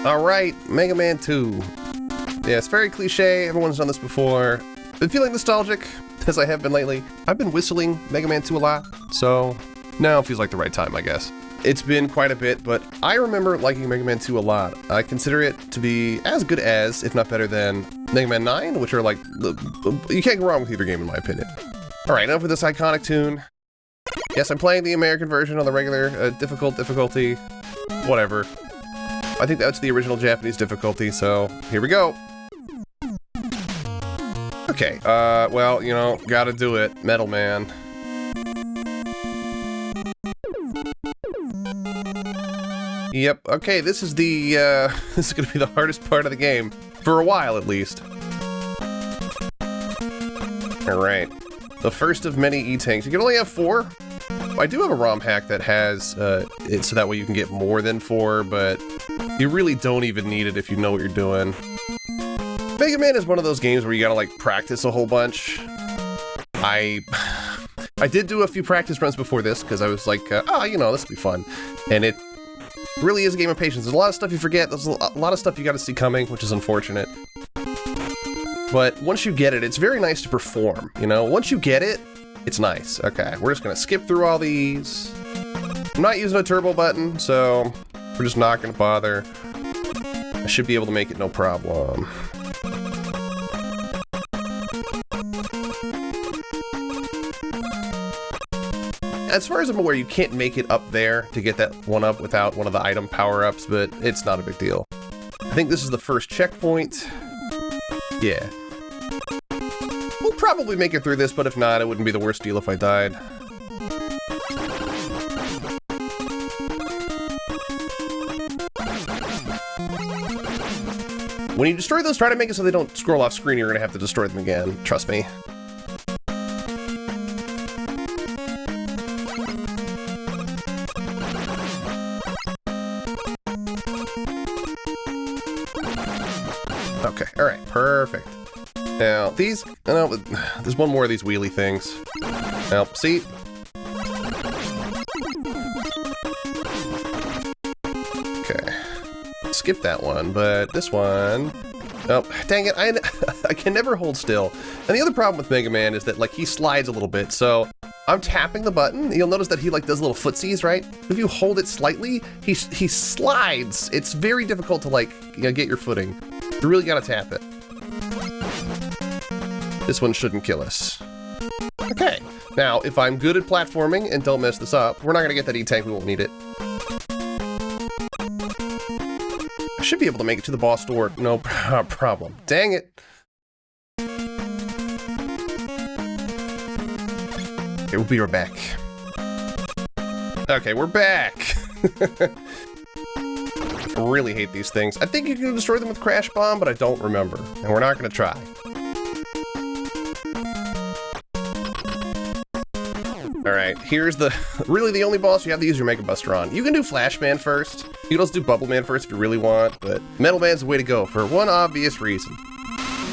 Alright, Mega Man 2. Yeah, it's very cliche, everyone's done this before. Been feeling nostalgic, as I have been lately. I've been whistling Mega Man 2 a lot, so now it feels like the right time, I guess. It's been quite a bit, but I remember liking Mega Man 2 a lot. I consider it to be as good as, if not better than, Mega Man 9, which are like, you can't go wrong with either game in my opinion. Alright, enough with this iconic tune. Yes, I'm playing the American version on the regular difficulty, whatever. I think that's the original Japanese difficulty, so here we go. Okay, well, you know, gotta do it. Metal Man. Yep, okay, this is the, this is gonna be the hardest part of the game. For a while, at least. Alright. The first of many E-Tanks. You can only have 4. I do have a ROM hack that has it so that way you can get more than 4, but you really don't even need it if you know what you're doing. Mega Man is one of those games where you gotta, like, practice a whole bunch. I did do a few practice runs before this, because I was like, oh, you know, this will be fun. And it really is a game of patience. There's a lot of stuff you forget, there's a lot of stuff you gotta see coming, which is unfortunate. But once you get it, it's very nice to perform, you know? Once you get it, it's nice. Okay, we're just gonna skip through all these. I'm not using a turbo button, so we're just not gonna bother. I should be able to make it no problem. As far as I'm aware, you can't make it up there to get that one up without one of the item power-ups, but it's not a big deal. I think this is the first checkpoint. Yeah. We'll probably make it through this, but if not, it wouldn't be the worst deal if I died. When you destroy those, try to make it so they don't scroll off screen. You're gonna have to destroy them again. Trust me. Okay, alright, perfect. Now, these, no, there's one more of these wheelie things. Now, see? Okay. Skip that one, but this one... Oh, dang it, I can never hold still. And the other problem with Mega Man is that, like, he slides a little bit, so I'm tapping the button. You'll notice that he, like, does little footsies, right? If you hold it slightly, he slides. It's very difficult to, like, you know, get your footing. You really gotta tap it. This one shouldn't kill us. Okay, now, if I'm good at platforming and don't mess this up, we're not gonna get that E-Tank, we won't need it. I should be able to make it to the boss door, no problem. Dang it. Okay, we'll be right back. Okay, we're back. I really hate these things. I think you can destroy them with Crash Bomb, but I don't remember. And we're not gonna try. Alright, here's the... really the only boss you have to use your Mega Buster on. You can do Flash Man first. You can also do Bubble Man first if you really want, but Metal Man's the way to go for one obvious reason.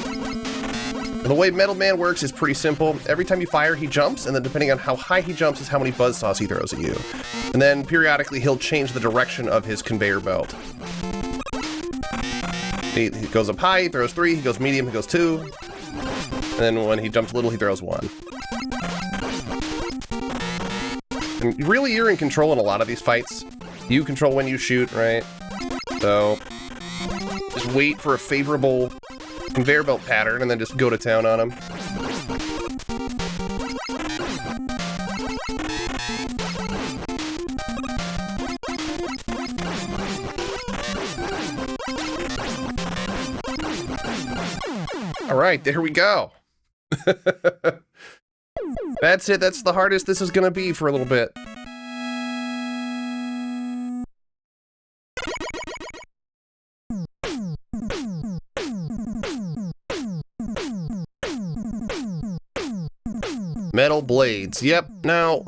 And the way Metal Man works is pretty simple. Every time you fire, he jumps, and then depending on how high he jumps is how many buzzsaws he throws at you. And then periodically he'll change the direction of his conveyor belt. He goes up high, he throws 3, he goes medium, he goes 2. And then when he jumps little, he throws 1. And really, you're in control in a lot of these fights. You control when you shoot, right? So, just wait for a favorable conveyor belt pattern and then just go to town on him. Alright, there we go. That's it, that's the hardest this is gonna be for a little bit. Metal blades, yep, now...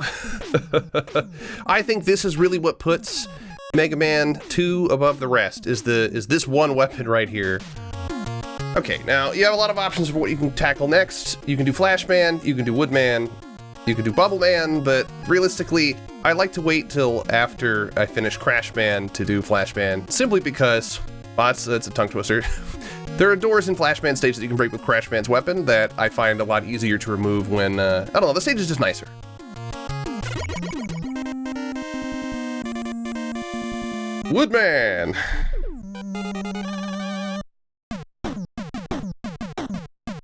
I think this is really what puts Mega Man 2 above the rest, is this one weapon right here. Okay, now, you have a lot of options for what you can tackle next. You can do Flash Man, you can do Wood Man, you can do Bubble Man, but realistically, I like to wait till after I finish Crash Man to do Flash Man, simply because It's a tongue twister. There are doors in Flashman stage that you can break with Crashman's weapon that I find a lot easier to remove when, I don't know, the stage is just nicer. Woodman!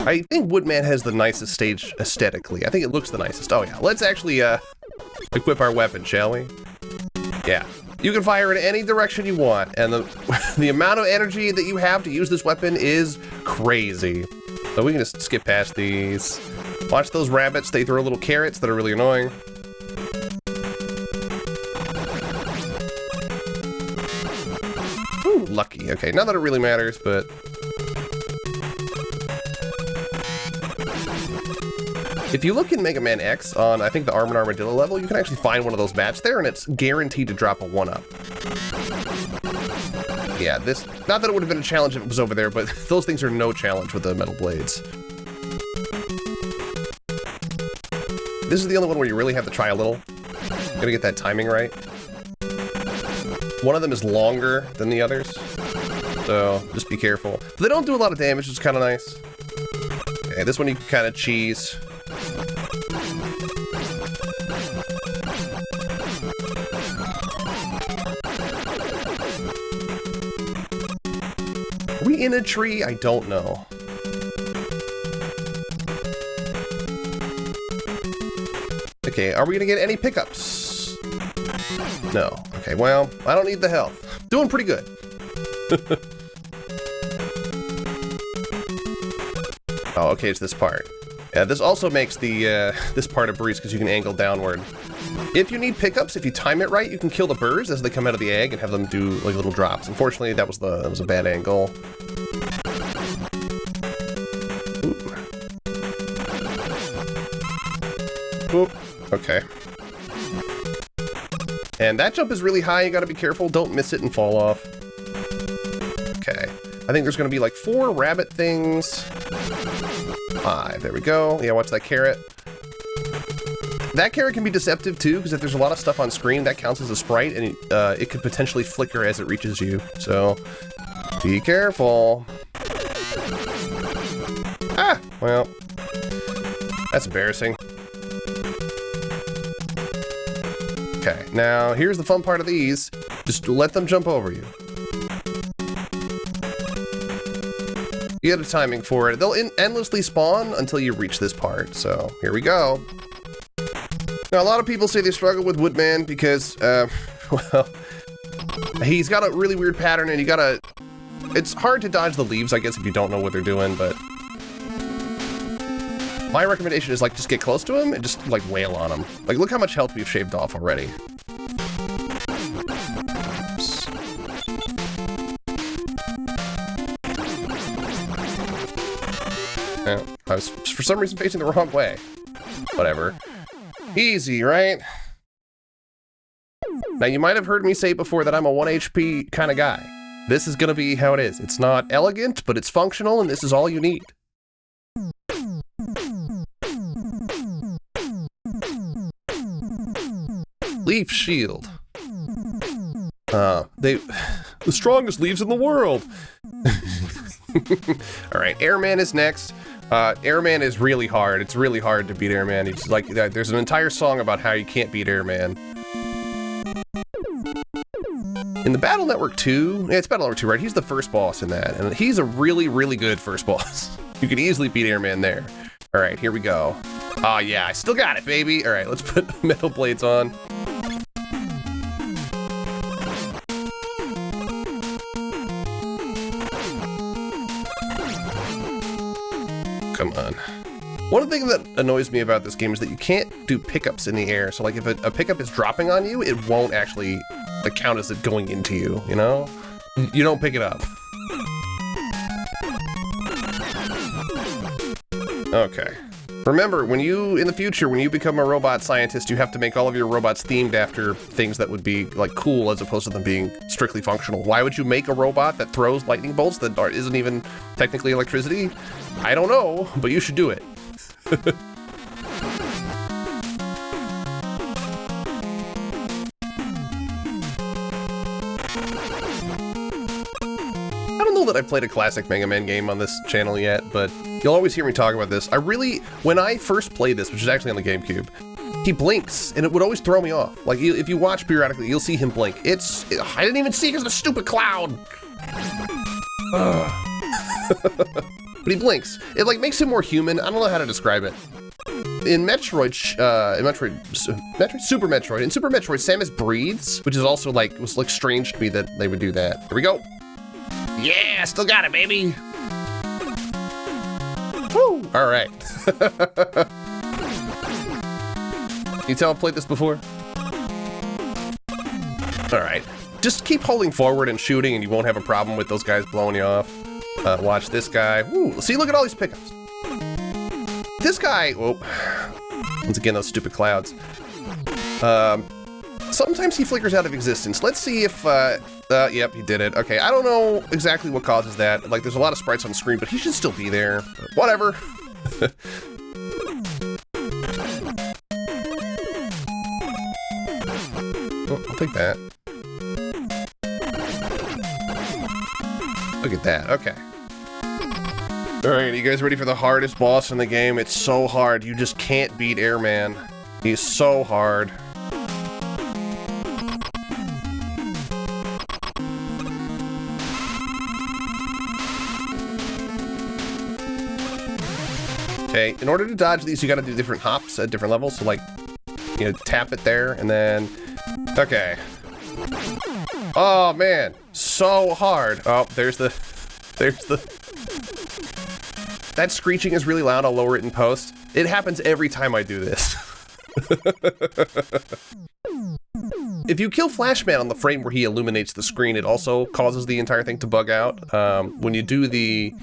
I think Woodman has the nicest stage aesthetically. I think it looks the nicest. Oh yeah, let's actually equip our weapon, shall we? Yeah. You can fire in any direction you want, and the amount of energy that you have to use this weapon is crazy. So we can just skip past these. Watch those rabbits, they throw little carrots that are really annoying. Ooh, lucky. Okay, not that it really matters, but... If you look in Mega Man X on, I think, the Armored Armadillo level, you can actually find one of those bats there, and it's guaranteed to drop a 1-up. Yeah, this... Not that it would have been a challenge if it was over there, but those things are no challenge with the metal blades. This is the only one where you really have to try a little. Gotta get that timing right. One of them is longer than the others, so just be careful. But they don't do a lot of damage, which is kind of nice. Okay, this one you can kind of cheese. Are we in a tree? I don't know. Okay, are we gonna get any pickups? No. Okay, well, I don't need the health. Doing pretty good. Oh, okay, it's this part. Yeah, this also makes the this part a breeze because you can angle downward. If you need pickups, if you time it right, you can kill the birds as they come out of the egg and have them do like little drops. Unfortunately, that was a bad angle. Oop. Okay. And that jump is really high, you gotta be careful, don't miss it and fall off. Okay. I think there's gonna be like 4 rabbit things. 5, there we go. Yeah, watch that carrot. That carrot can be deceptive too, because if there's a lot of stuff on screen, that counts as a sprite, and it could potentially flicker as it reaches you. So, be careful. Ah, well, that's embarrassing. Okay, now here's the fun part of these. Just let them jump over you. You get a timing for it. They'll endlessly spawn until you reach this part. So here we go. Now a lot of people say they struggle with Woodman because, well, he's got a really weird pattern and you gotta... It's hard to dodge the leaves, I guess, if you don't know what they're doing, but... My recommendation is, like, just get close to him and just, like, wail on him. Like, look how much health we've shaved off already. Oops. Yeah, I was, for some reason, facing the wrong way. Whatever. Easy, right? Now, you might have heard me say before that I'm a 1 HP kind of guy. This is gonna be how it is. It's not elegant, but it's functional, and this is all you need. Leaf shield. The strongest leaves in the world. All right, Airman is next. Airman is really hard. It's really hard to beat Airman. It's like there's an entire song about how you can't beat Airman. In the Battle Network 2, yeah, it's Battle Network 2, right? He's the first boss in that, and he's a really, really good first boss. You can easily beat Airman there. All right, here we go. Oh yeah, I still got it, baby. All right, let's put metal blades on. Come on. One thing that annoys me about this game is that you can't do pickups in the air. So like if a pickup is dropping on you, it won't actually like count as it going into you, you know? You don't pick it up. Okay. Remember, when you, in the future, when you become a robot scientist, you have to make all of your robots themed after things that would be like cool as opposed to them being strictly functional. Why would you make a robot that throws lightning bolts that isn't even technically electricity? I don't know, but you should do it. I've played a classic Mega Man game on this channel yet, but you'll always hear me talk about this. When I first played this, which is actually on the GameCube, he blinks, and it would always throw me off. Like, if you watch periodically, you'll see him blink. I didn't even see because of the stupid cloud. But he blinks. It, like, makes him more human. I don't know how to describe it. In Super Metroid, Samus breathes, which is also was strange to me that they would do that. Here we go. Yeah, still got it, baby. Woo! All right. You tell I've played this before? All right. Just keep holding forward and shooting, and you won't have a problem with those guys blowing you off. Watch this guy. Ooh, see, look at all these pickups. This guy, oh, once again, those stupid clouds. Sometimes he flickers out of existence. Let's see if, yep, he did it. Okay, I don't know exactly what causes that. Like, there's a lot of sprites on the screen, but he should still be there. Whatever. Oh, I'll take that. Look at that, okay. Alright, you guys ready for the hardest boss in the game? It's so hard, you just can't beat Airman. He's so hard. Okay, in order to dodge these, you gotta do different hops at different levels. So, like, you know, tap it there, and then... Okay. Oh, man. So hard. Oh, there's the... That screeching is really loud. I'll lower it in post. It happens every time I do this. If you kill Flashman on the frame where he illuminates the screen, it also causes the entire thing to bug out. When you do the...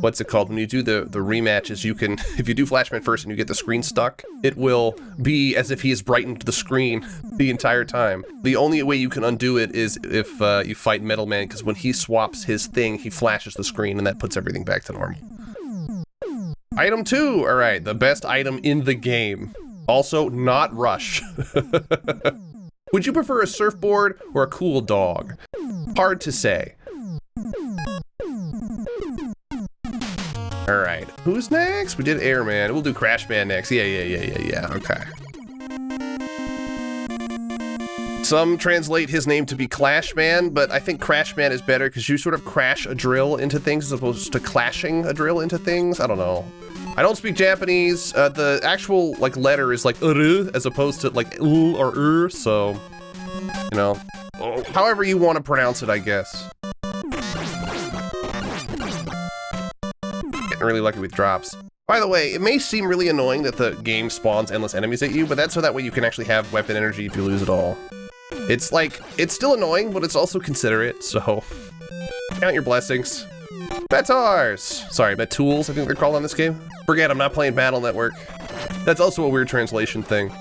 What's it called? When you do the rematches, you can... If you do Flashman first and you get the screen stuck, it will be as if he has brightened the screen the entire time. The only way you can undo it is if you fight Metal Man, because when he swaps his thing, he flashes the screen, and that puts everything back to normal. Item 2! Alright, the best item in the game. Also, not Rush. Would you prefer a surfboard or a cool dog? Hard to say. Alright, who's next? We did Airman. We'll do Crashman next. Yeah, okay. Some translate his name to be Clashman, but I think Crashman is better because you sort of crash a drill into things as opposed to clashing a drill into things. I don't know. I don't speak Japanese. The actual like letter is like as opposed to like or so, you know, however you want to pronounce it, I guess. Getting really lucky with drops. By the way, it may seem really annoying that the game spawns endless enemies at you, but that's so that way you can actually have weapon energy if you lose it all. It's like, it's still annoying, but it's also considerate, so count your blessings. Batars! Sorry, Batools, I think they're called on this game. Forget, I'm not playing Battle Network. That's also a weird translation thing.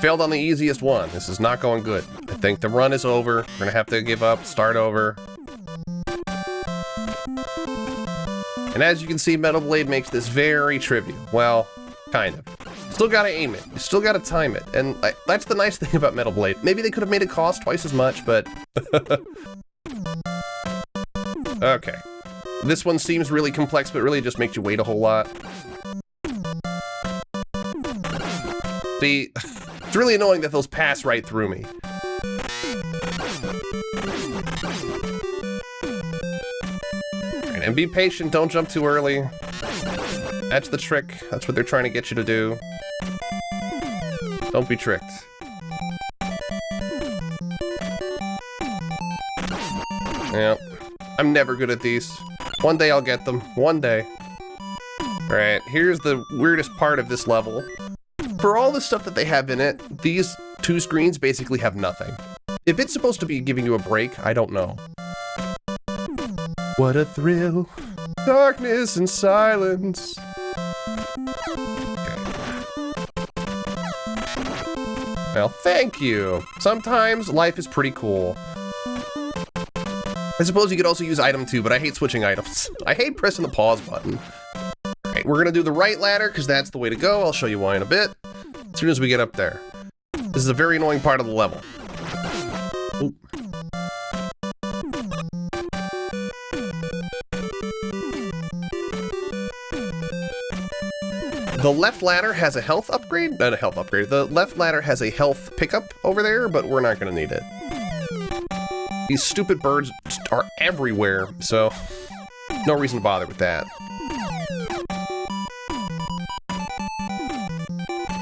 Failed on the easiest one. This is not going good. I think the run is over. We're gonna have to give up, start over. And as you can see, Metal Blade makes this very trivial. Well, kind of. Still gotta aim it. You still gotta time it. And that's the nice thing about Metal Blade. Maybe they could have made it cost twice as much, but... Okay. This one seems really complex, but really just makes you wait a whole lot. See... It's really annoying that those pass right through me. And be patient, don't jump too early. That's the trick. That's what they're trying to get you to do. Don't be tricked. Yeah, I'm never good at these. One day I'll get them. One day. Alright, here's the weirdest part of this level. For all the stuff that they have in it, these two screens basically have nothing. If it's supposed to be giving you a break, I don't know. What a thrill. Darkness and silence. Okay. Well, thank you. Sometimes life is pretty cool. I suppose you could also use item 2, but I hate switching items. I hate pressing the pause button. All right, we're gonna do the right ladder because that's the way to go. I'll show you why in a bit. As soon as we get up there. This is a very annoying part of the level. Ooh. The left ladder has a health upgrade? Not a health upgrade. The left ladder has a health pickup over there, but we're not gonna need it. These stupid birds are everywhere, so no reason to bother with that.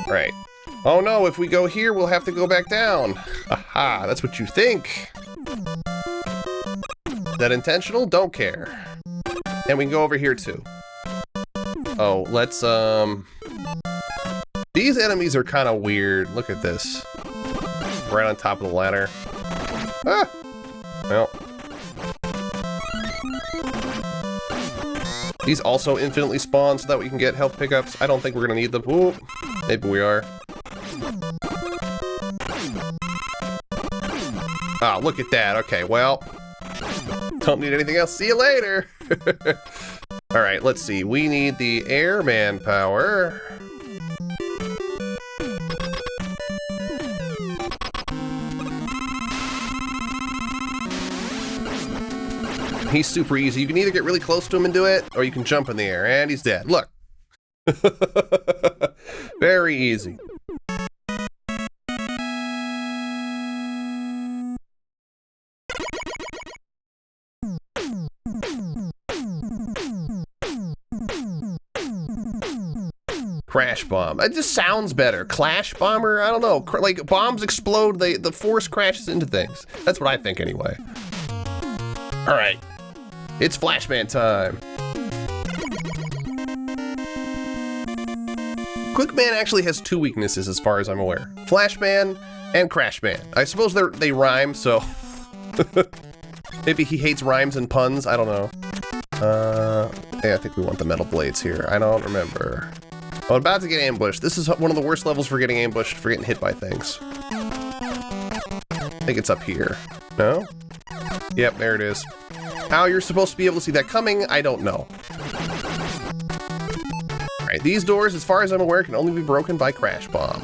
Right. Oh no, if we go here, we'll have to go back down. Aha, that's what you think. That intentional? Don't care. And we can go over here too. Oh, let's, these enemies are kind of weird. Look at this. Right on top of the ladder. Ah! Well. These also infinitely spawn so that we can get health pickups. I don't think we're gonna need them. Ooh, maybe we are. Ah, look at that. Okay, well. Don't need anything else. See you later! Alright, let's see. We need the airman power. He's super easy. You can either get really close to him and do it, or you can jump in the air, and he's dead. Look. Very easy. Crash bomb. It just sounds better. Clash bomber? I don't know. Like, bombs explode, the force crashes into things. That's what I think anyway. Alright. It's Flashman time. Quickman actually has 2 weaknesses as far as I'm aware. Flashman and Crashman. I suppose they rhyme, so... Maybe he hates rhymes and puns, I don't know. Yeah, I think we want the metal blades here. I don't remember. I'm about to get ambushed. This is one of the worst levels for getting ambushed, for getting hit by things. I think it's up here. No? Yep, there it is. How you're supposed to be able to see that coming, I don't know. Alright, these doors, as far as I'm aware, can only be broken by Crash Bomb.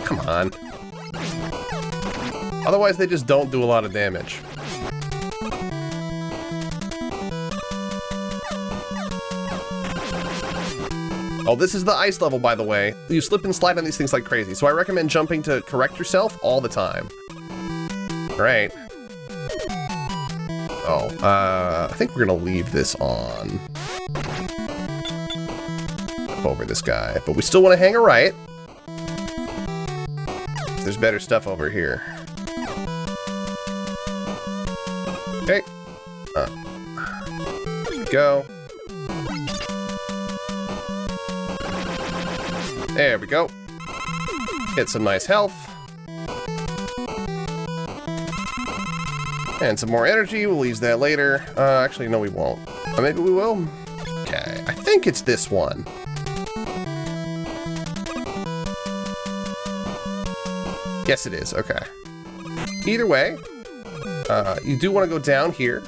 Come on. Otherwise, they just don't do a lot of damage. Oh, this is the ice level, by the way. You slip and slide on these things like crazy, so I recommend jumping to correct yourself all the time. Alright. Oh, I think we're gonna leave this on. Up over this guy, but we still want to hang a right. There's better stuff over here. Okay. There we go. There we go. Get some nice health. And some more energy. We'll use that later. Actually, no, we won't. Maybe we will? Okay. I think it's this one. Yes, it is. Okay. Either way, you do want to go down here.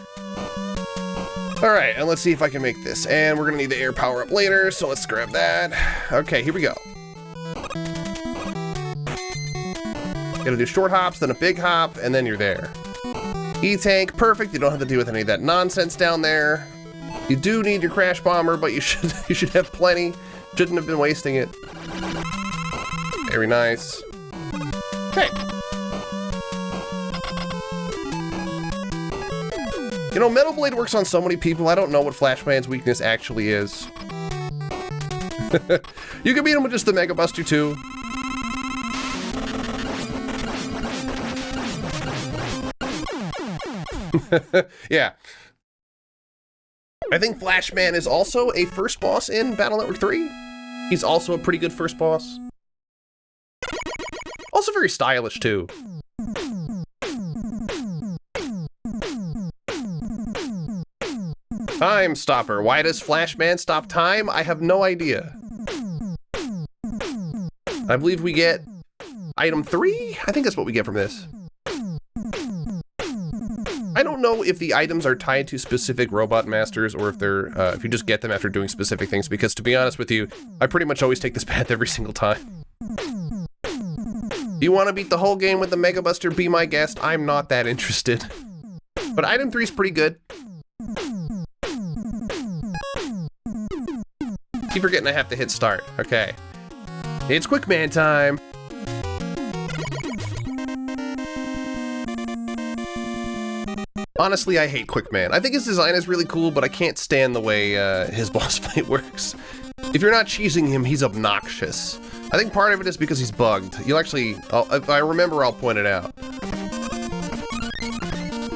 Alright, and let's see if I can make this. And we're going to need the air power up later, so let's grab that. Okay, here we go. Gotta do short hops, then a big hop, and then you're there. E-tank, perfect. You don't have to deal with any of that nonsense down there. You do need your crash bomber, but you should have plenty. Shouldn't have been wasting it. Very nice. Okay. You know, Metal Blade works on so many people, I don't know what Flashman's weakness actually is. You can beat him with just the Mega Buster too. Yeah. I think Flashman is also a first boss in Battle Network 3. He's also a pretty good first boss. Also very stylish too. Time stopper. Why does Flashman stop time? I have no idea. I believe we get item 3? I think that's what we get from this. I don't know if the items are tied to specific robot masters or if they're if you just get them after doing specific things, because to be honest with you, I pretty much always take this path every single time. You want to beat the whole game with the Mega Buster? Be my guest. I'm not that interested. But item 3 is pretty good. Keep forgetting I have to hit start. Okay. It's Quick Man time. Honestly, I hate Quick Man. I think his design is really cool, but I can't stand the way his boss fight works. If you're not cheesing him, he's obnoxious. I think part of it is because he's bugged. You'll actually, if I remember, I'll point it out.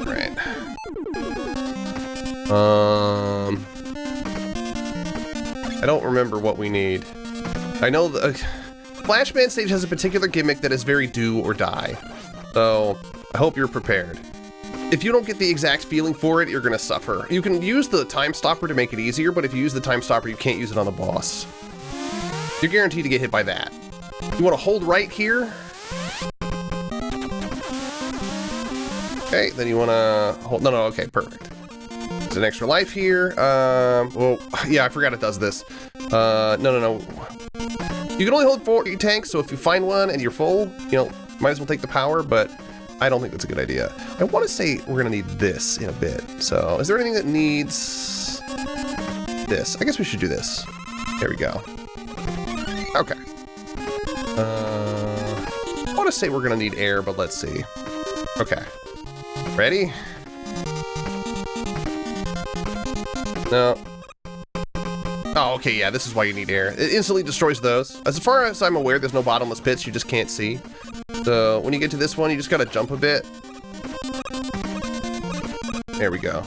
Right. I don't remember what we need. I know the Flashman stage has a particular gimmick that is very do or die. So I hope you're prepared. If you don't get the exact feeling for it, you're gonna suffer. You can use the time stopper to make it easier, but if you use the time stopper, you can't use it on the boss. You're guaranteed to get hit by that. You wanna hold right here. Okay, then you wanna hold, no, okay, perfect. There's an extra life here. Well, yeah, I forgot it does this. No. You can only hold 40 tanks, so if you find one and you're full, you know, might as well take the power, but I don't think that's a good idea. I want to say we're gonna need this in a bit. So is there anything that needs this? I guess we should do this. There we go. Okay. I want to say we're gonna need air, but let's see. Okay. Ready? No. Oh, okay, yeah, this is why you need air. It instantly destroys those. As far as I'm aware, there's no bottomless pits, you just can't see. So when you get to this one, you just gotta jump a bit. There we go.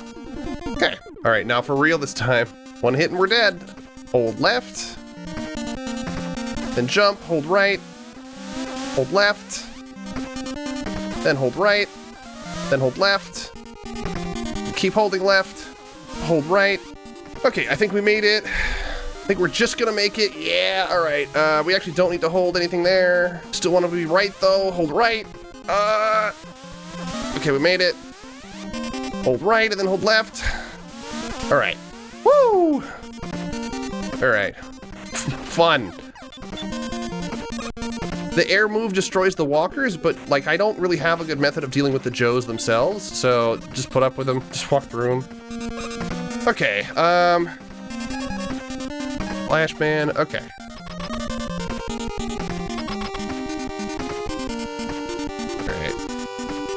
Okay, all right, now for real this time. One hit and we're dead. Hold left. Then jump, hold right. Hold left. Then hold right. Then hold left. Keep holding left. Hold right. Okay, I think we made it. I think we're just gonna make it. Yeah, all right. We actually don't need to hold anything there. Still want to be right though. Hold right. Okay, we made it. Hold right and then hold left. All right. Woo! All right. Fun. The air move destroys the walkers, but like I don't really have a good method of dealing with the Joes themselves, so just put up with them. Just walk through them. Okay, Flashman, okay. Alright.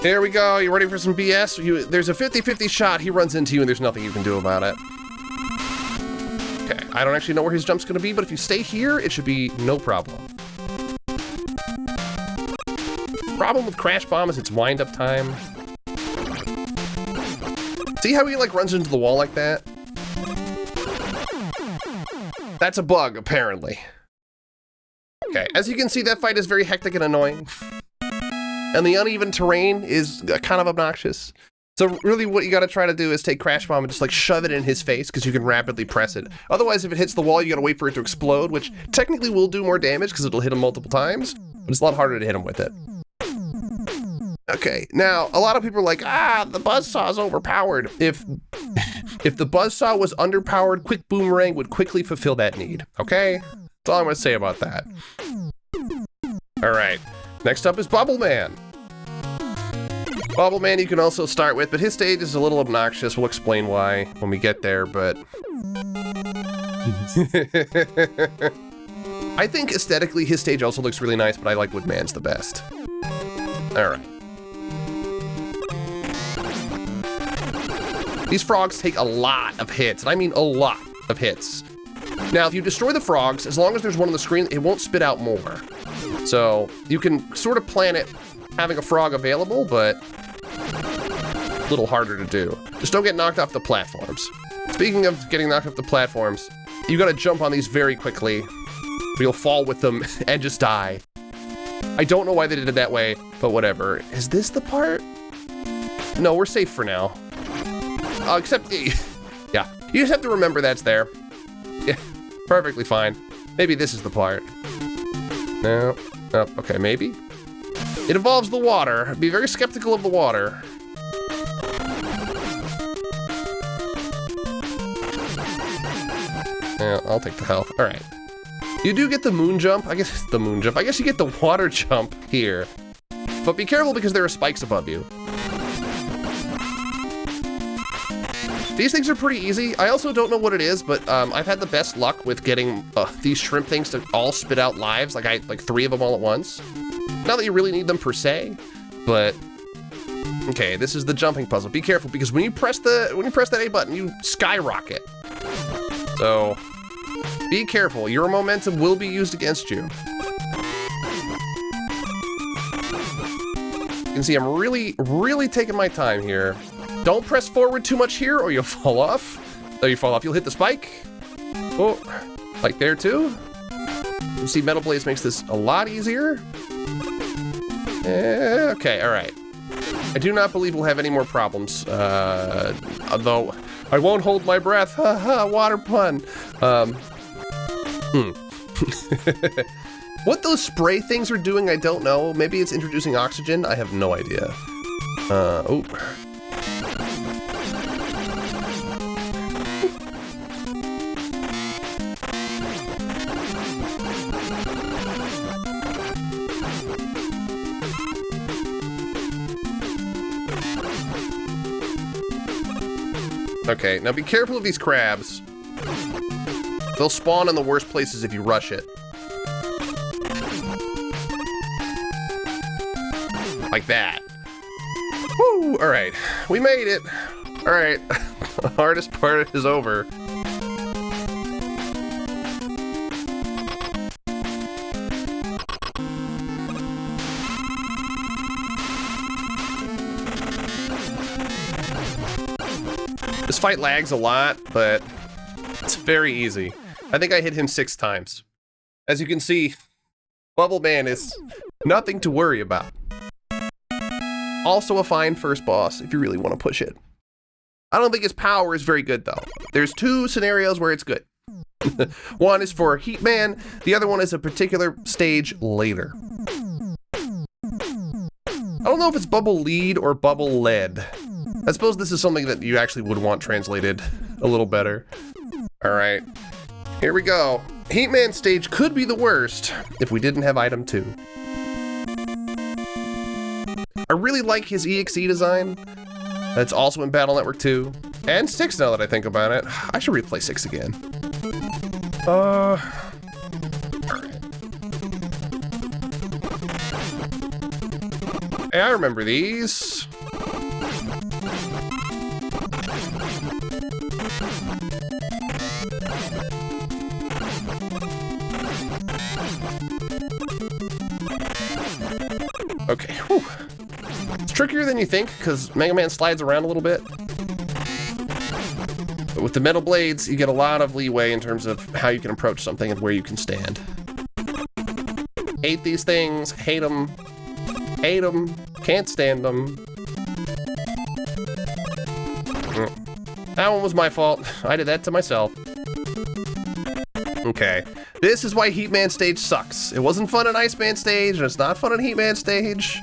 There we go, you ready for some BS? There's a 50-50 shot, he runs into you and there's nothing you can do about it. Okay, I don't actually know where his jump's gonna be, but if you stay here, it should be no problem. Problem with Crash Bomb is its wind-up time. See how he like runs into the wall like that? That's a bug, apparently. Okay, as you can see, that fight is very hectic and annoying. And the uneven terrain is kind of obnoxious. So really what you gotta try to do is take Crash Bomb and just like shove it in his face because you can rapidly press it. Otherwise, if it hits the wall, you gotta wait for it to explode, which technically will do more damage because it'll hit him multiple times, but it's a lot harder to hit him with it. Okay, now, a lot of people are like, the buzzsaw is overpowered. If the buzzsaw was underpowered, Quick Boomerang would quickly fulfill that need, okay? That's all I'm gonna say about that. All right, next up is Bubble Man. Bubble Man you can also start with, but his stage is a little obnoxious. We'll explain why when we get there, but... I think aesthetically his stage also looks really nice, but I like Woodman's the best. All right. These frogs take a lot of hits, and I mean a lot of hits. Now, if you destroy the frogs, as long as there's one on the screen, it won't spit out more. So you can sort of plan it having a frog available, but a little harder to do. Just don't get knocked off the platforms. Speaking of getting knocked off the platforms, you gotta jump on these very quickly, or you'll fall with them and just die. I don't know why they did it that way, but whatever. Is this the part? No, we're safe for now. Except, yeah, you just have to remember that's there. Yeah, perfectly fine. Maybe this is the part. No, oh, okay, maybe. It involves the water. Be very skeptical of the water. Yeah, I'll take the health. All right. You do get the moon jump. I guess it's the moon jump. I guess you get the water jump here. But be careful because there are spikes above you. These things are pretty easy. I also don't know what it is, but I've had the best luck with getting these shrimp things to all spit out lives. Like 3 of them all at once. Not that you really need them per se, but okay, this is the jumping puzzle. Be careful because when you press that A button, you skyrocket. So be careful. Your momentum will be used against you. You can see I'm really taking my time here. Don't press forward too much here or you'll fall off. Oh, you fall off, you'll hit the spike. Oh, like there too. You see Metal Blades makes this a lot easier. Okay, all right. I do not believe we'll have any more problems. Although I won't hold my breath. Haha, water pun. What those spray things are doing, I don't know. Maybe it's introducing oxygen. I have no idea. Oh. Okay, now be careful of these crabs. They'll spawn in the worst places if you rush it. Like that. Woo! All right, we made it. All right, the hardest part is over. This fight lags a lot, but it's very easy. I think I hit him 6 times. As you can see, Bubble Man is nothing to worry about. Also a fine first boss if you really want to push it. I don't think his power is very good though. There's 2 scenarios where it's good. One is for Heat Man, the other one is a particular stage later. I don't know if it's Bubble Lead or Bubble Lead. I suppose this is something that you actually would want translated a little better. All right, here we go. Heat Man stage could be the worst if we didn't have item 2. I really like his EXE design. That's also in Battle Network 2 and 6 now that I think about it. I should replay 6 again. All right. Hey, I remember these. Okay, whew. It's trickier than you think because Mega Man slides around a little bit. But with the Metal Blades, you get a lot of leeway in terms of how you can approach something and where you can stand. Hate these things, hate them, can't stand them. That one was my fault. I did that to myself. Okay. This is why Heat Man stage sucks. It wasn't fun in Ice Man stage, and it's not fun in Heat Man stage.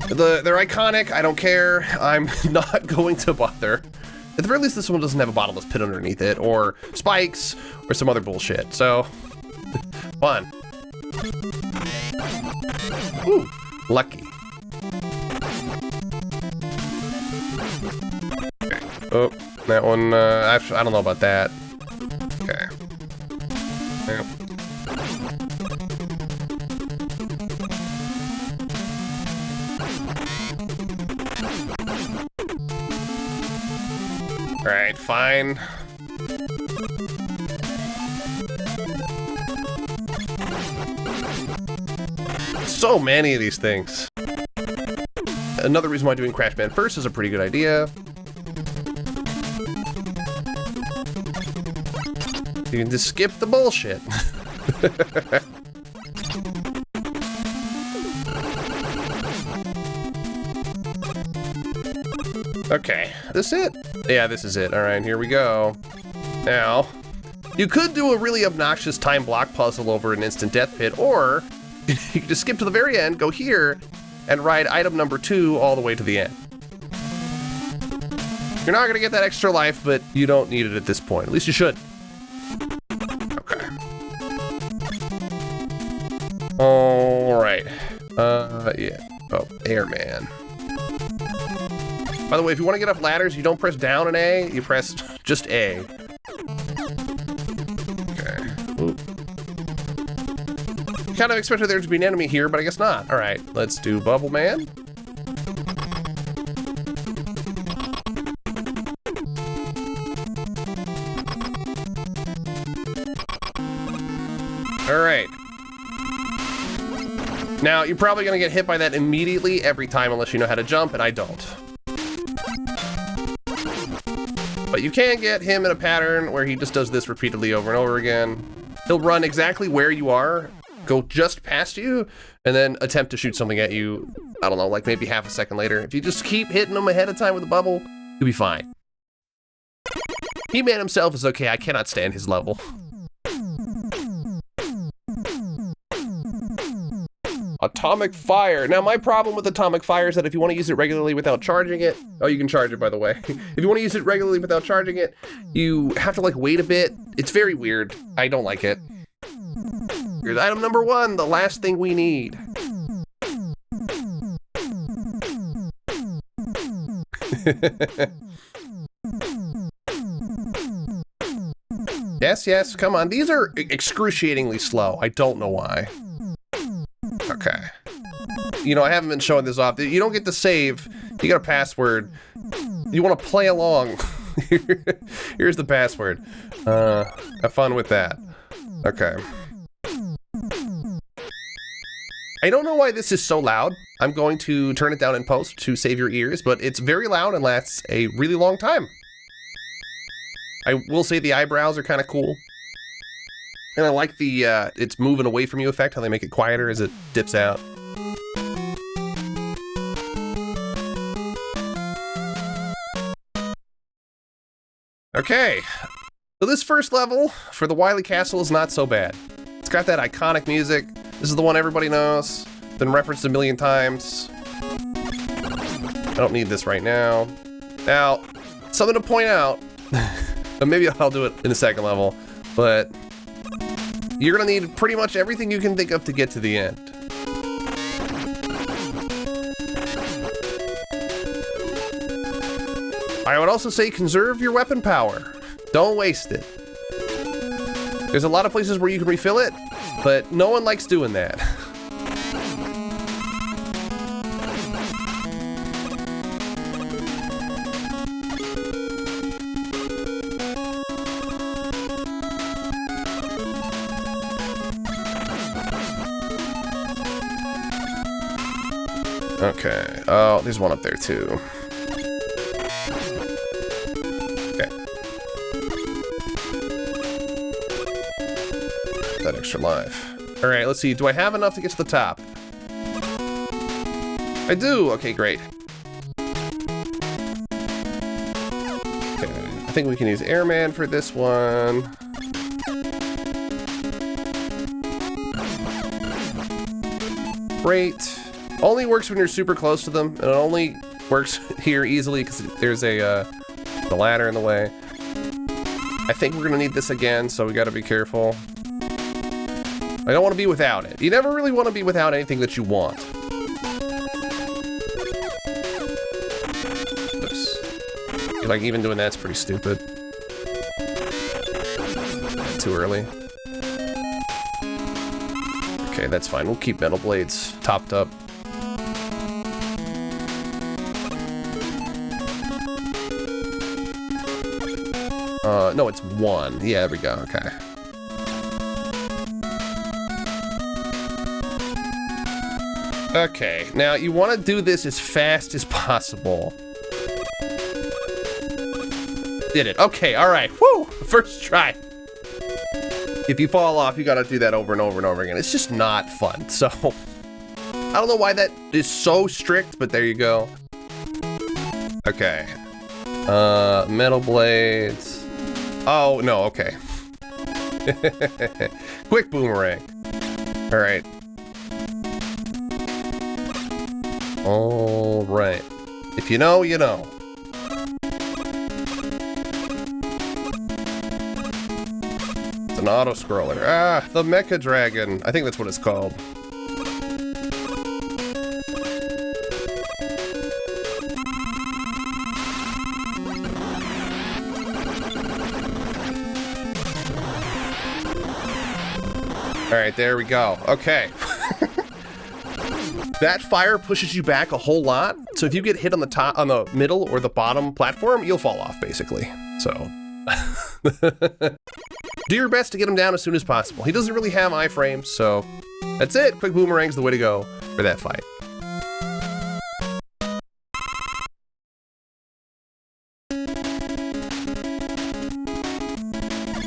They're iconic, I don't care. I'm not going to bother. At the very least, this one doesn't have a bottomless pit underneath it, or spikes, or some other bullshit, so fun. Ooh, lucky. Okay. Oh, that one, I don't know about that. Okay. Yep. All right, fine. So many of these things. Another reason why doing Crash Band first is a pretty good idea. You can just skip the bullshit. Okay, this it? Yeah, this is it. All right, here we go. Now, you could do a really obnoxious time block puzzle over an instant death pit, or you can just skip to the very end, go here, and ride item number 2 all the way to the end. You're not gonna get that extra life, but you don't need it at this point. At least you should. All right. Yeah. Oh, Airman. By the way, if you want to get up ladders, you don't press down and A, you press just A. Okay. Ooh. Kind of expected there to be an enemy here, but I guess not. All right, let's do Bubble Man. All right. Now, you're probably gonna get hit by that immediately every time unless you know how to jump, and I don't. But you can get him in a pattern where he just does this repeatedly over and over again. He'll run exactly where you are, go just past you, and then attempt to shoot something at you, I don't know, like maybe half a second later. If you just keep hitting him ahead of time with a bubble, you'll be fine. He-Man himself is okay, I cannot stand his level. Atomic Fire. Now, my problem with Atomic Fire is that if you want to use it regularly without charging it, oh, you can charge it, by the way. If you want to use it regularly without charging it, you have to, like, wait a bit. It's very weird. I don't like it. Here's item number 1, the last thing we need. Yes, yes, come on. These are excruciatingly slow. I don't know why. Okay. You know, I haven't been showing this off. You don't get to save. You got a password. You want to play along. Here's the password. Have fun with that. Okay. I don't know why this is so loud. I'm going to turn it down in post to save your ears, but it's very loud and lasts a really long time. I will say the eyebrows are kind of cool. And I like the, it's moving away from you effect, how they make it quieter as it dips out. Okay, so this first level for the Wily Castle is not so bad. It's got that iconic music. This is the one everybody knows. Been referenced a million times. I don't need this right now. Now, something to point out, but maybe I'll do it in the second level, but you're gonna need pretty much everything you can think of to get to the end. I would also say conserve your weapon power. Don't waste it. There's a lot of places where you can refill it, but no one likes doing that. Okay, oh, there's one up there too. Okay. That extra life. All right, let's see, do I have enough to get to the top? I do, okay, great. Okay, I think we can use Airman for this one. Great. Only works when you're super close to them, and it only works here easily because there's a the ladder in the way. I think we're gonna need this again, so we gotta be careful. I don't want to be without it. You never really want to be without anything that you want. Oops. Like, even doing that's pretty stupid. Too early. Okay, that's fine. We'll keep metal blades topped up. No, it's 1. Yeah, there we go, okay. Okay, now you want to do this as fast as possible. Did it, okay, all right, woo, first try. If you fall off, you gotta do that over and over and over again. It's just not fun, so. I don't know why that is so strict, but there you go. Okay. Metal blades. Oh, no, okay. Quick boomerang. All right. All right. If you know, you know. It's an auto-scroller. Ah, the Mecha Dragon. I think that's what it's called. All right, there we go. Okay. That fire pushes you back a whole lot. So if you get hit on the top, on the middle or the bottom platform, you'll fall off basically. So do your best to get him down as soon as possible. He doesn't really have iframes, so that's it. Quick boomerang's the way to go for that fight.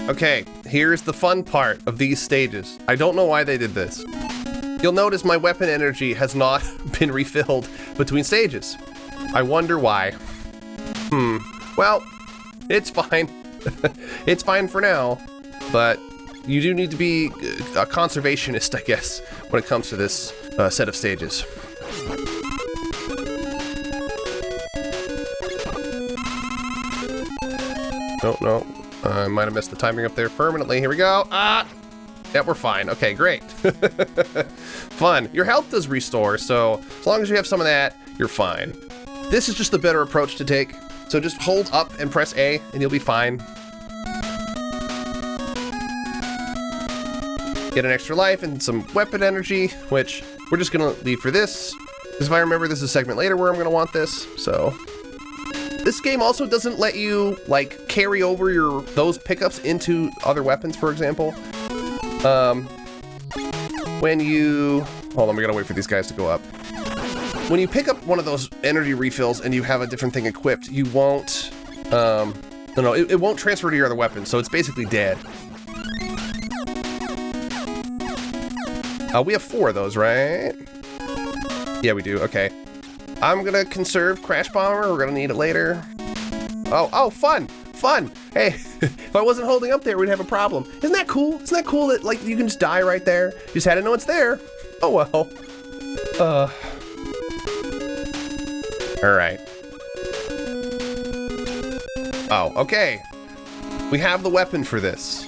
Okay, here's the fun part of these stages. I don't know why they did this. You'll notice my weapon energy has not been refilled between stages. I wonder why. Well, it's fine. It's fine for now, but you do need to be a conservationist, I guess, when it comes to this set of stages. No. I might have missed the timing up there permanently. Here we go. Yeah, we're fine. Okay, great. Fun. Your health does restore, so as long as you have some of that, you're fine. This is just the better approach to take. So just hold up and press A, and you'll be fine. Get an extra life and some weapon energy, which we're just gonna leave for this. Because if I remember, this is a segment later where I'm gonna want this, so. This game also doesn't let you, like, carry over those pickups into other weapons, for example. When you... Hold on, we gotta wait for these guys to go up. When you pick up one of those energy refills and you have a different thing equipped, you won't... it won't transfer to your other weapon, so it's basically dead. We have 4 of those, right? Yeah, we do, okay. I'm gonna conserve Crash Bomber. We're gonna need it later. Oh, fun! Fun! Hey, if I wasn't holding up there, we'd have a problem. Isn't that cool? Isn't that cool that, like, you can just die right there? You just had to know it's there. Oh, well. All right. Oh, okay. We have the weapon for this.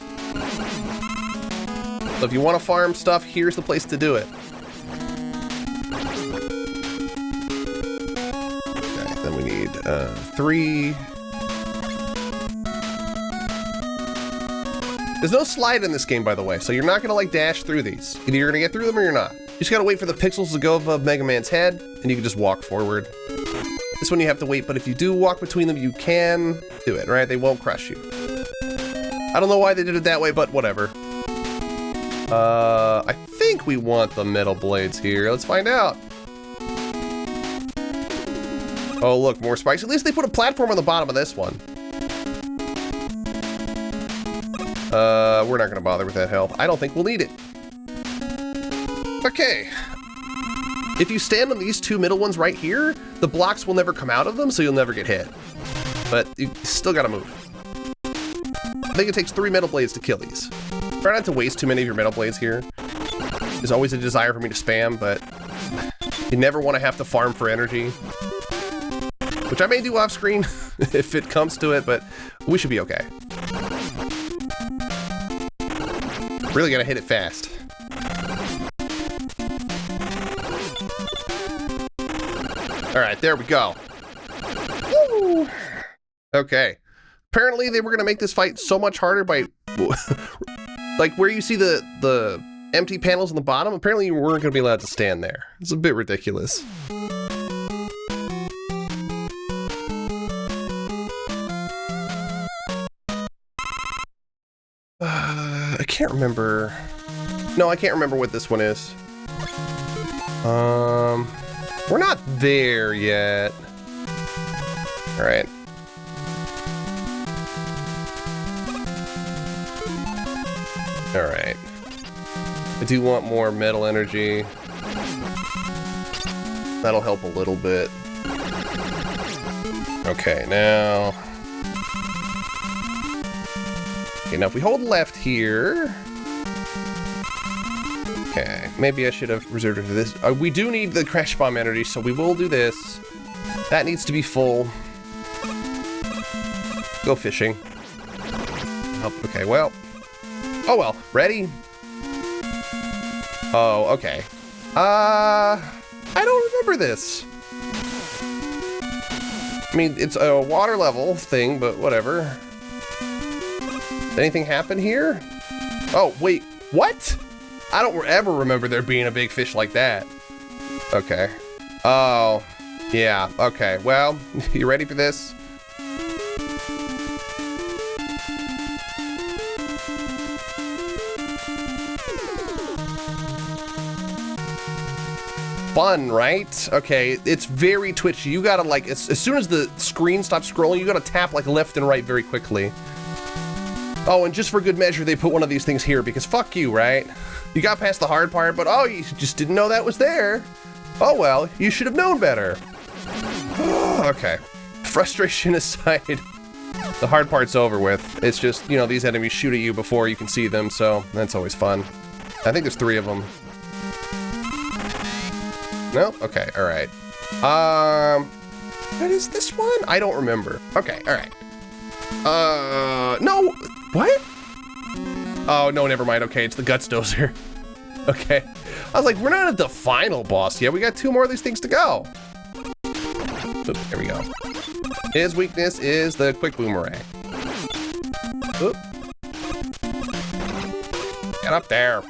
So if you want to farm stuff, here's the place to do it. Then we need 3. There's no slide in this game, by the way, so you're not gonna like dash through these. Either you're gonna get through them or you're not. You just gotta wait for the pixels to go above Mega Man's head, and you can just walk forward. This one you have to wait, but if you do walk between them, you can do it, right? They won't crush you. I don't know why they did it that way, but whatever. I think we want the metal blades here. Let's find out. Oh, look, more spikes. At least they put a platform on the bottom of this one. We're not gonna bother with that health. I don't think we'll need it. Okay. If you stand on these 2 middle ones right here, the blocks will never come out of them, so you'll never get hit. But you still gotta move. I think it takes 3 metal blades to kill these. Try not to waste too many of your metal blades here. There's always a desire for me to spam, but you never want to have to farm for energy. Which I may do off screen if it comes to it, but we should be okay. Really gotta hit it fast. All right, there we go. Woo! Okay. Apparently they were gonna make this fight so much harder by, like where you see the empty panels on the bottom, apparently you weren't gonna be allowed to stand there. It's a bit ridiculous. I can't remember. No, I can't remember what this one is. We're not there yet. All right. All right. I do want more metal energy. That'll help a little bit. Okay, now... Okay, now if we hold left here... Okay, maybe I should have reserved it for this. We do need the Crash Bomb energy, so we will do this. That needs to be full. Go fishing. Okay, well... Oh well, ready? Oh, okay. I don't remember this. I mean, it's a water level thing, but whatever. Did anything happen here? Oh, wait, what? I don't ever remember there being a big fish like that. Okay. Oh, yeah, okay. Well, you ready for this? Fun, right? Okay, it's very twitchy. You gotta like, as soon as the screen stops scrolling, you gotta tap like left and right very quickly. Oh, and just for good measure, they put one of these things here because fuck you, right? You got past the hard part, but oh, you just didn't know that was there. Oh well, you should have known better. Okay, frustration aside, the hard part's over with. It's just, you know, these enemies shoot at you before you can see them, so that's always fun. I think there's 3 of them. No? Okay, all right. What is this one? I don't remember. Okay, all right. No, what? Oh, no, never mind. Okay, it's the Guts Dozer. Okay. I was like, we're not at the final boss yet. We got 2 more of these things to go. Oop, there we go. His weakness is the quick boomerang. Oop. Get up there.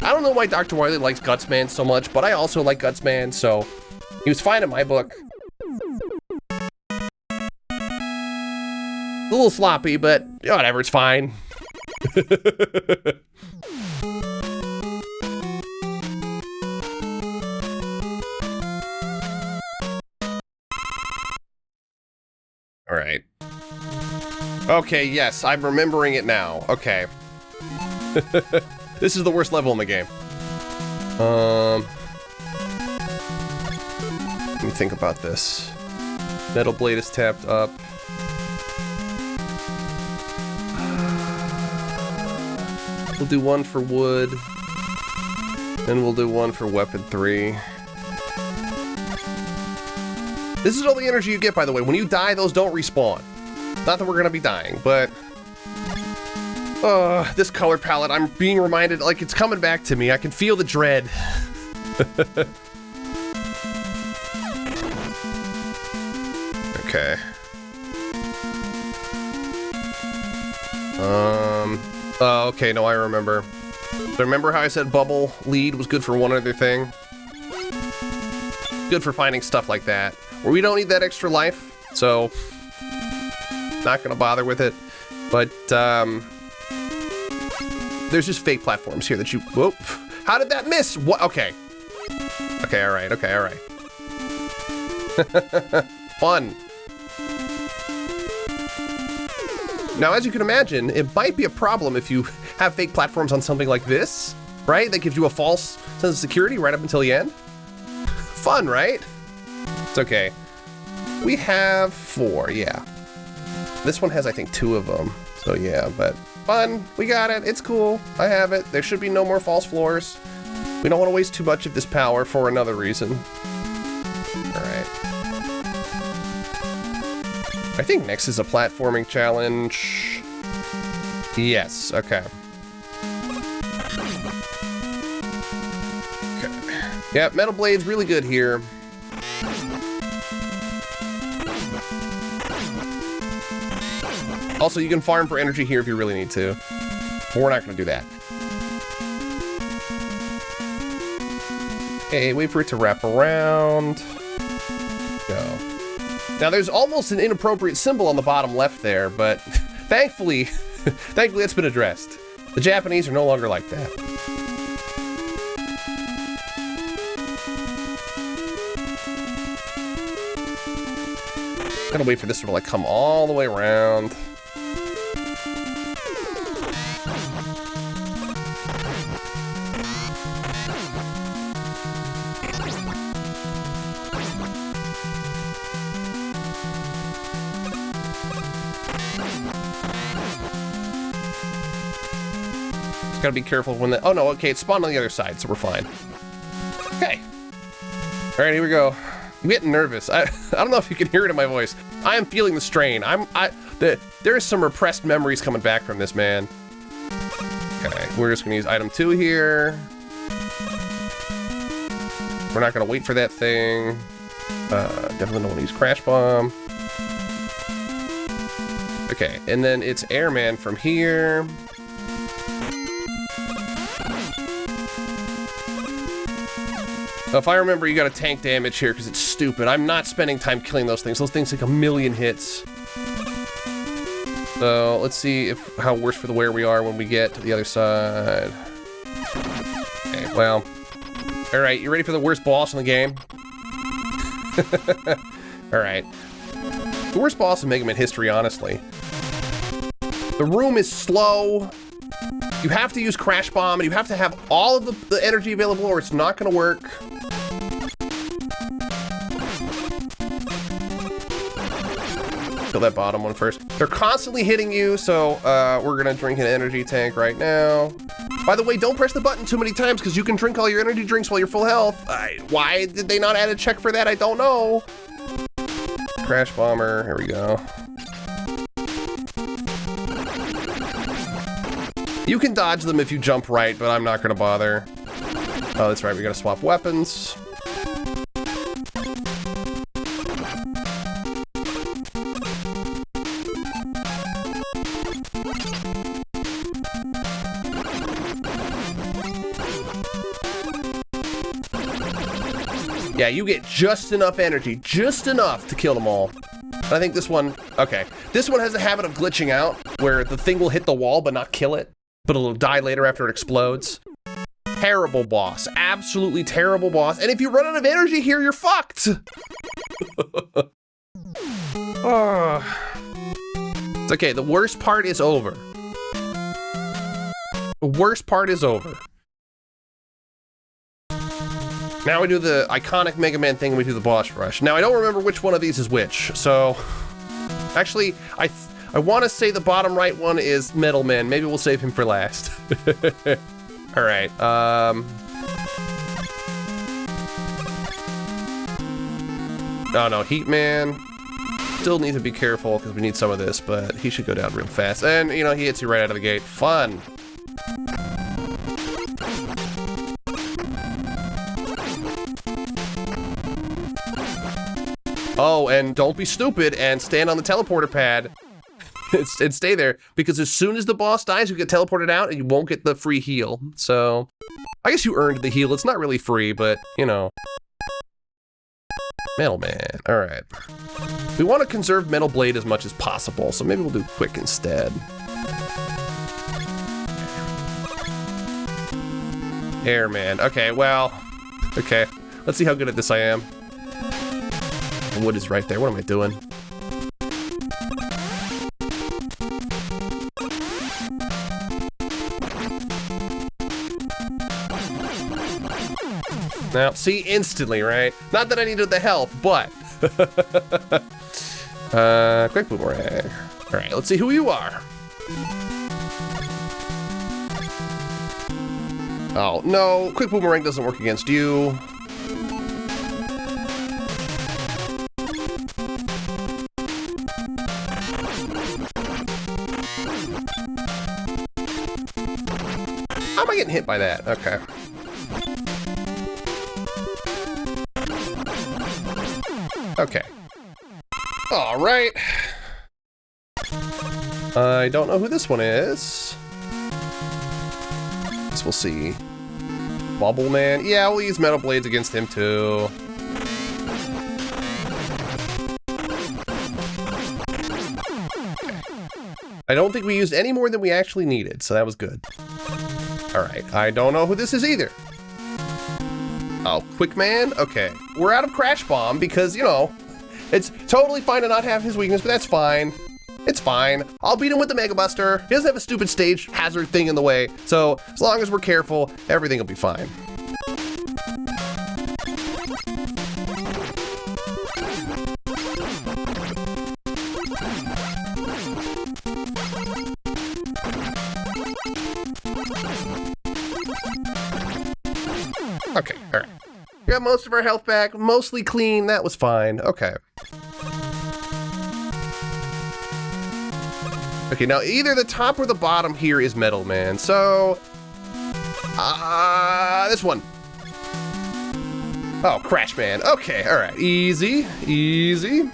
I don't know why Dr. Wily likes Gutsman so much, but I also like Gutsman, so he was fine in my book. A little sloppy, but whatever, it's fine. All right. Okay, yes, I'm remembering it now. Okay. This is the worst level in the game. Let me think about this. Metal Blade is tapped up. We'll do 1 for wood. Then we'll do 1 for weapon 3. This is all the energy you get, by the way. When you die, those don't respawn. Not that we're gonna be dying, but... this color palette, I'm being reminded, like, it's coming back to me. I can feel the dread. Okay. Oh, okay, no, I remember. So remember how I said bubble lead was good for one other thing? Good for finding stuff like that. Where we don't need that extra life, so... not gonna bother with it. But, there's just fake platforms here that you... Whoop. How did that miss? What? Okay. Okay, alright, okay, alright. Fun. Now, as you can imagine, it might be a problem if you have fake platforms on something like this, right? That gives you a false sense of security right up until the end. Fun, right? It's okay. We have 4, yeah. This one has, I think, 2 of them. So yeah, but fun. We got it. It's cool. I have it. There should be no more false floors. We don't want to waste too much of this power for another reason. All right. I think next is a platforming challenge. Yes. Okay. Okay. Yeah, Metal Blade's really good here. Also, you can farm for energy here if you really need to. But we're not going to do that. Okay, wait for it to wrap around. Go. Now, there's almost an inappropriate symbol on the bottom left there, but thankfully, thankfully it's been addressed. The Japanese are no longer like that. Gotta wait for this to like come all the way around. Gotta be careful when the... Oh no, okay, it spawned on the other side, so we're fine. Okay. All right, here we go. I'm getting nervous. I don't know if you can hear it in my voice. I am feeling the strain. There is some repressed memories coming back from this, man. Okay, we're just gonna use item 2 here. We're not gonna wait for that thing. Definitely don't want to use Crash Bomb. Okay, and then it's Airman from here. If I remember, you gotta tank damage here because it's stupid. I'm not spending time killing those things. Those things take a million hits. So let's see how worse for the wear we are when we get to the other side. Okay, well. Alright, you ready for the worst boss in the game? Alright. The worst boss in Mega Man history, honestly. The room is slow. You have to use Crash Bomb, and you have to have all of the energy available or it's not gonna work. Kill that bottom one first. They're constantly hitting you, so we're gonna drink an energy tank right now. By the way, don't press the button too many times because you can drink all your energy drinks while you're full health. Why did they not add a check for that? I don't know. Crash Bomber, here we go. You can dodge them if you jump right, but I'm not gonna bother. Oh, that's right, we gotta swap weapons. Yeah, you get just enough energy, just enough to kill them all. I think this one, okay. This one has a habit of glitching out, where the thing will hit the wall but not kill it, but it'll die later after it explodes. Terrible boss, absolutely terrible boss. And if you run out of energy here, you're fucked. It's okay, the worst part is over. The worst part is over. Now we do the iconic Mega Man thing and we do the boss rush. Now I don't remember which one of these is which, so... Actually, I want to say the bottom right one is Metal Man. Maybe we'll save him for last. Alright, Oh no, Heat Man. Still need to be careful because we need some of this, but he should go down real fast. And, you know, he hits you right out of the gate. Fun! Oh, and don't be stupid and stand on the teleporter pad and stay there, because as soon as the boss dies, you get teleported out and you won't get the free heal. So, I guess you earned the heal. It's not really free, but, you know. Metal Man, all right. We want to conserve Metal Blade as much as possible, so maybe we'll do Quick instead. Airman, okay, well, okay. Let's see how good at this I am. Wood is right there. What am I doing? Now, see, instantly, right? Not that I needed the health, but... Quick Boomerang. All right, let's see who you are. Oh, no. Quick Boomerang doesn't work against you. How am I getting hit by that? Okay. Okay. All right. I don't know who this one is. Guess we'll see. Bubble Man. Yeah, we'll use Metal Blades against him too. I don't think we used any more than we actually needed, so that was good. All right, I don't know who this is either. Oh, Quick Man? Okay. We're out of Crash Bomb because, you know, it's totally fine to not have his weakness, but that's fine. It's fine. I'll beat him with the Mega Buster. He doesn't have a stupid stage hazard thing in the way, so as long as we're careful, everything will be fine. Okay, all right. We got most of our health back, mostly clean. That was fine. Okay. Okay, now either the top or the bottom here is Metal Man. So, this one. Oh, Crash Man. Okay, all right. Easy, easy.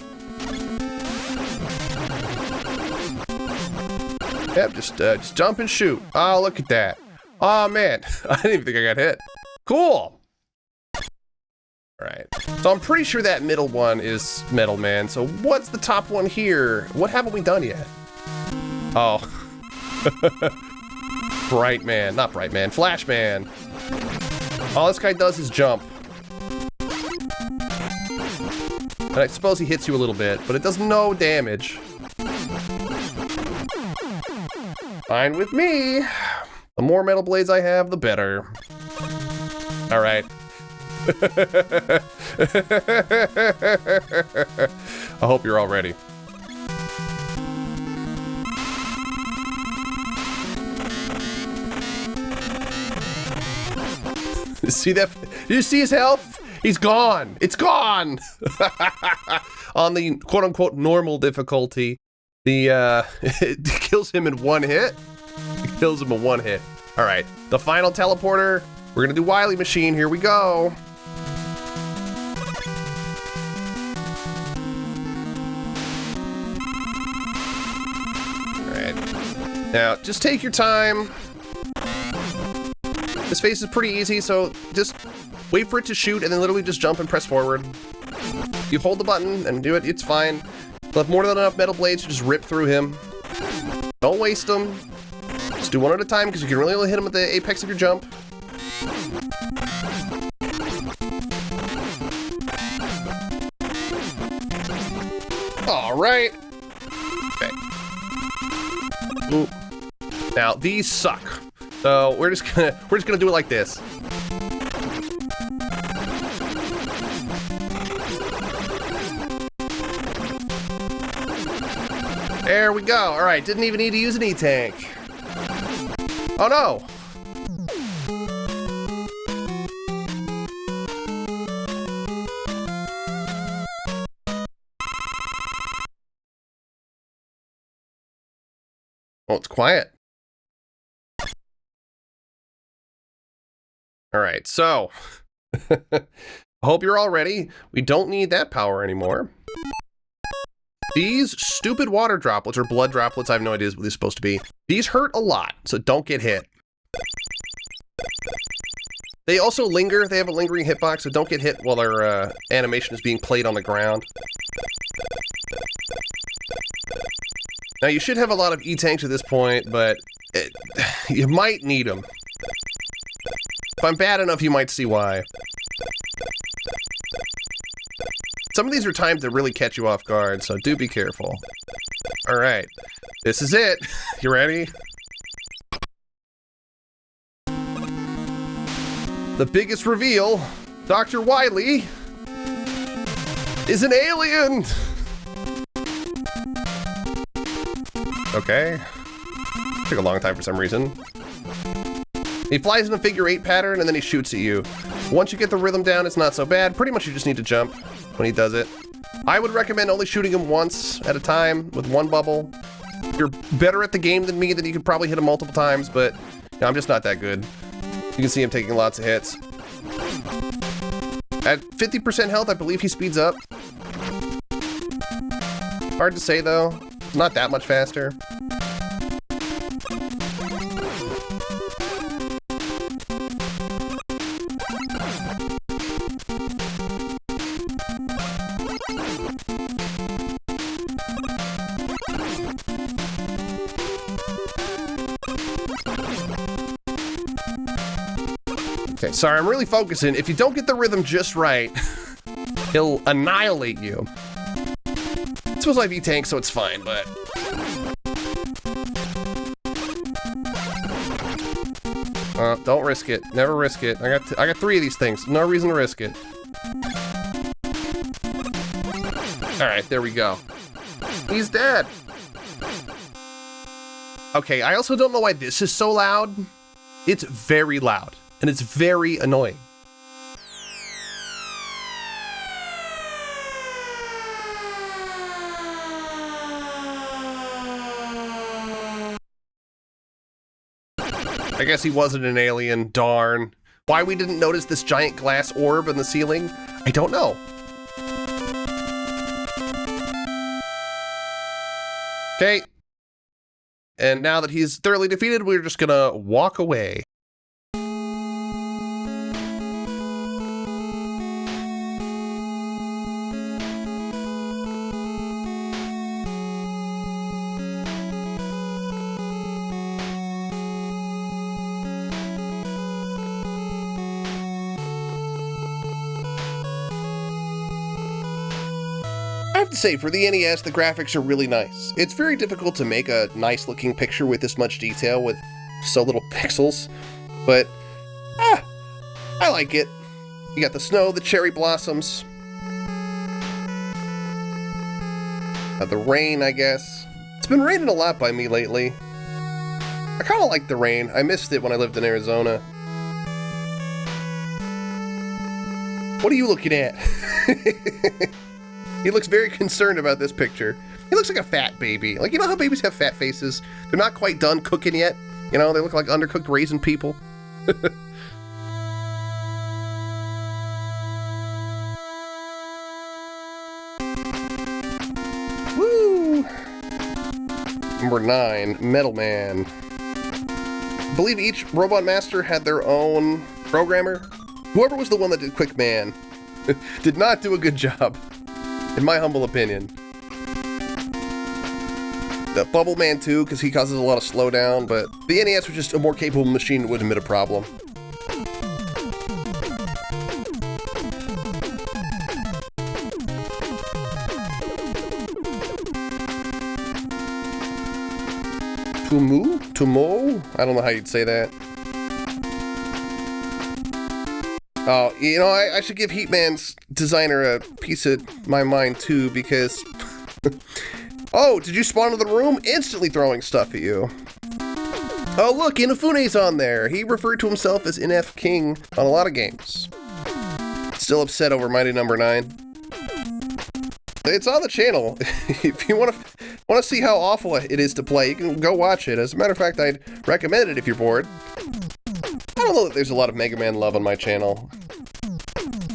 Yep, just jump and shoot. Oh, look at that. Oh, man. I didn't even think I got hit. Cool. All right. So I'm pretty sure that middle one is Metal Man. So what's the top one here? What haven't we done yet? Oh. Bright Man. Not Bright Man. Flash Man. All this guy does is jump. And I suppose he hits you a little bit, but it does no damage. Fine with me. The more metal blades I have, the better. All right. I hope you're all ready. See that? Did you see his health? He's gone. It's gone. On the quote-unquote normal difficulty, it kills him in one hit. It kills him in one hit. All right, the final teleporter. We're gonna do Wily Machine. Here we go. All right. Now, just take your time. This phase is pretty easy, so just wait for it to shoot and then literally just jump and press forward. You hold the button and do it, it's fine. You'll have more than enough metal blades to just rip through him. Don't waste them. Just do one at a time because you can really only hit him at the apex of your jump. All right. Okay. Ooh. Now these suck. So we're just gonna do it like this. There we go. All right, didn't even need to use an E-tank. Oh no. Oh, it's quiet. All right, so I hope you're all ready. We don't need that power anymore. These stupid water droplets, or blood droplets, I have no idea what they're supposed to be. These hurt a lot, so don't get hit. They also linger. They have a lingering hitbox, so don't get hit while their animation is being played on the ground. Now, you should have a lot of E-tanks at this point, but you might need them. If I'm bad enough, you might see why. Some of these are timed to really catch you off guard, so do be careful. All right, this is it. You ready? The biggest reveal, Dr. Wily is an alien. Okay. Took a long time for some reason. He flies in a figure 8 pattern and then he shoots at you. Once you get the rhythm down, it's not so bad. Pretty much you just need to jump when he does it. I would recommend only shooting him once at a time with one bubble. You're better at the game than me, then you could probably hit him multiple times, but you know, I'm just not that good. You can see him taking lots of hits. At 50% health, I believe he speeds up. Hard to say though. Not that much faster. Okay, sorry, I'm really focusing. If you don't get the rhythm just right, he'll annihilate you. It's supposed to be tank, so it's fine, but... don't risk it. Never risk it. I got 3 of these things. No reason to risk it. Alright, there we go. He's dead! Okay, I also don't know why this is so loud. It's very loud. And it's very annoying. I guess he wasn't an alien, darn. Why we didn't notice this giant glass orb in the ceiling, I don't know. Okay. And now that he's thoroughly defeated, we're just gonna walk away. I have to say, for the NES, the graphics are really nice. It's very difficult to make a nice looking picture with this much detail with so little pixels, but I like it. You got the snow, the cherry blossoms, the rain, I guess. It's been raining a lot by me lately. I kind of like the rain. I missed it when I lived in Arizona. What are you looking at? He looks very concerned about this picture. He looks like a fat baby. Like, you know how babies have fat faces? They're not quite done cooking yet. You know, they look like undercooked raisin people. Woo! Number 9, Metal Man. I believe each Robot Master had their own programmer. Whoever was the one that did Quick Man did not do a good job, in my humble opinion. The Bubble Man too, because he causes a lot of slowdown, but the NES was just a more capable machine that would admit a problem. Tumo? I don't know how you'd say that. Oh, you know, I should give Heatman's designer a piece of my mind too, because... Oh, did you spawn into the room? Instantly throwing stuff at you. Oh look, Inafune's on there. He referred to himself as NF King on a lot of games. Still upset over Mighty Number 9. It's on the channel. If you want to see how awful it is to play, you can go watch it. As a matter of fact, I'd recommend it if you're bored. I don't know that there's a lot of Mega Man love on my channel.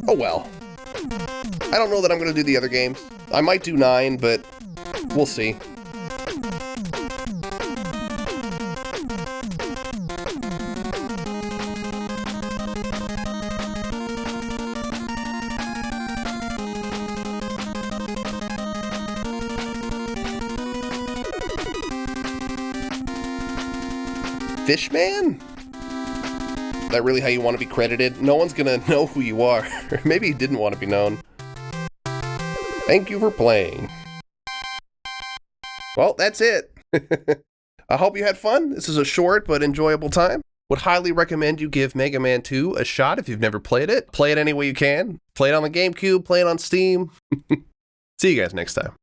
Oh well. I don't know that I'm going to do the other games. I might do 9, but we'll see. Fishman? Is that really how you want to be credited? No one's gonna know who you are. Maybe he didn't want to be known. Thank you for playing. Well, that's it. I hope you had fun. This is a short but enjoyable time. Would highly recommend you give Mega Man 2 a shot if you've never played it. Play it any way you can. Play it on the GameCube, play it on Steam. See you guys next time.